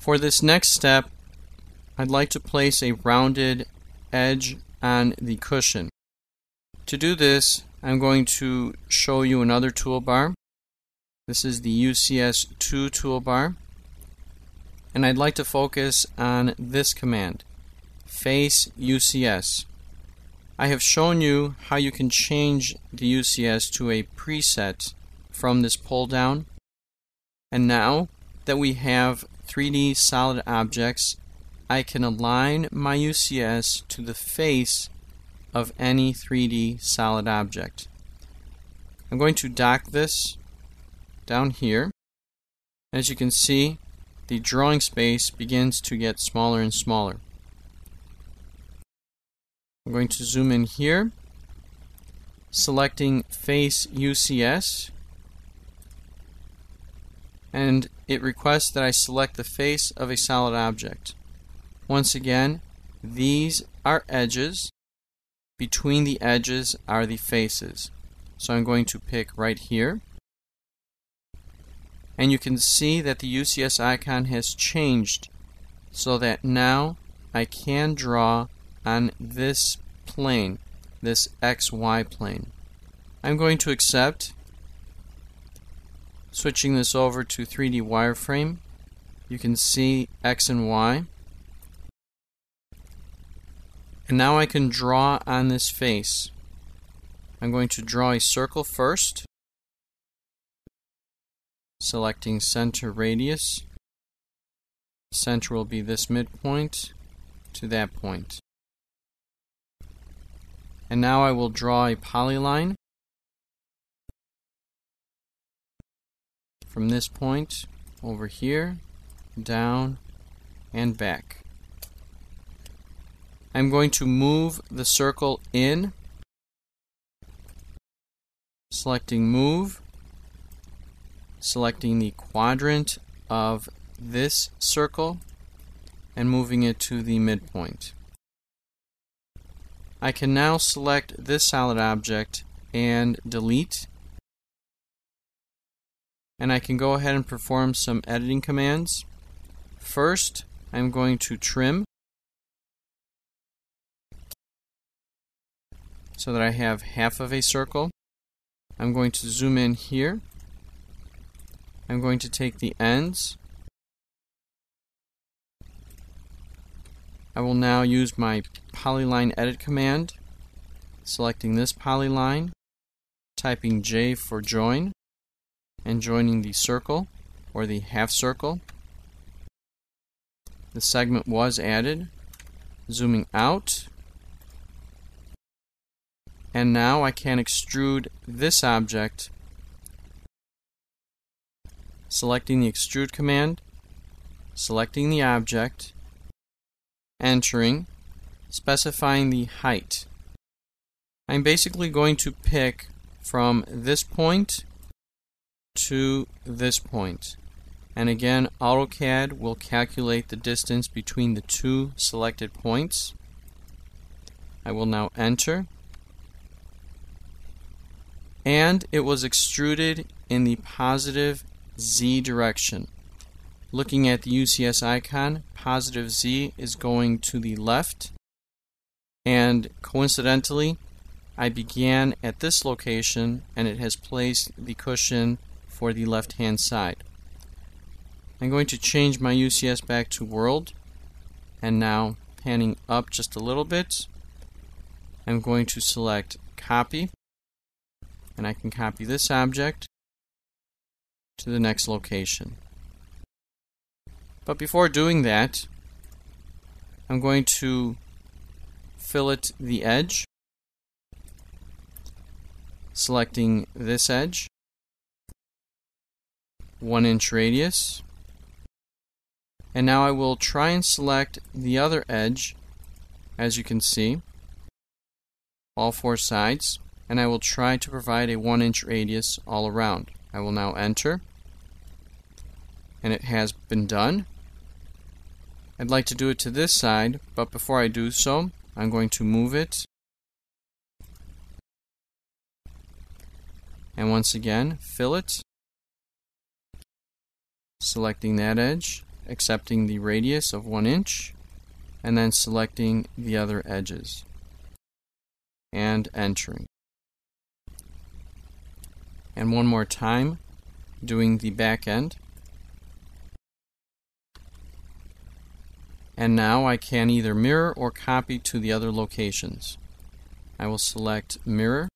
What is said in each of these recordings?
For this next step, I'd like to place a rounded edge on the cushion. To do this, I'm going to show you another toolbar. This is the UCS2 toolbar, and I'd like to focus on this command, Face UCS. I have shown you how you can change the UCS to a preset from this pull down, and now that we have 3D solid objects, I can align my UCS to the face of any 3D solid object. I'm going to dock this down here. As you can see, the drawing space begins to get smaller and smaller. I'm going to zoom in here, selecting Face UCS, and it requests that I select the face of a solid object. Once again, these are edges. Between the edges are the faces. So I'm going to pick right here. And you can see that the UCS icon has changed so that now I can draw on this plane, this XY plane. I'm going to accept, switching this over to 3D wireframe. You can see X and Y. And now I can draw on this face. I'm going to draw a circle first, selecting center radius. Center will be this midpoint to that point. And now I will draw a polyline from this point over here, down, and back. I'm going to move the circle in, selecting Move, selecting the quadrant of this circle, and moving it to the midpoint. I can now select this solid object and delete, and I can go ahead and perform some editing commands. First, I'm going to trim so that I have half of a circle. I'm going to zoom in here. I'm going to take the ends. I will now use my polyline edit command, selecting this polyline, typing J for join, and joining the circle or the half circle. The segment was added. Zooming out. And now I can extrude this object, selecting the extrude command, selecting the object, entering, specifying the height. I'm basically going to pick from this point to this point. And again, AutoCAD will calculate the distance between the two selected points. I will now enter. And it was extruded in the positive Z direction. Looking at the UCS icon, positive Z is going to the left, and coincidentally I began at this location and it has placed the cushion for the left hand side. I'm going to change my UCS back to world, and now panning up just a little bit, I'm going to select copy. And I can copy this object to the next location. But before doing that, I'm going to fillet the edge, selecting this edge, 1 inch radius, and now I will try and select the other edge, as you can see, all 4 sides. And I will try to provide a 1 inch radius all around. I will now enter, and it has been done. I'd like to do it to this side, but before I do so, I'm going to move it, and once again fillet, selecting that edge, accepting the radius of 1 inch and then selecting the other edges and entering. And one more time, doing the back end. And now I can either mirror or copy to the other locations. I will select mirror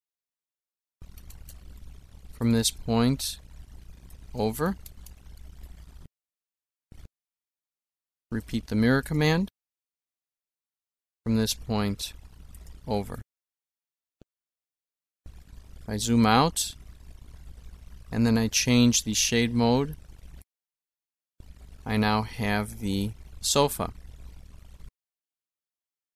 from this point over. Repeat the mirror command from this point over. I zoom out and then I change the shade mode. I now have the sofa.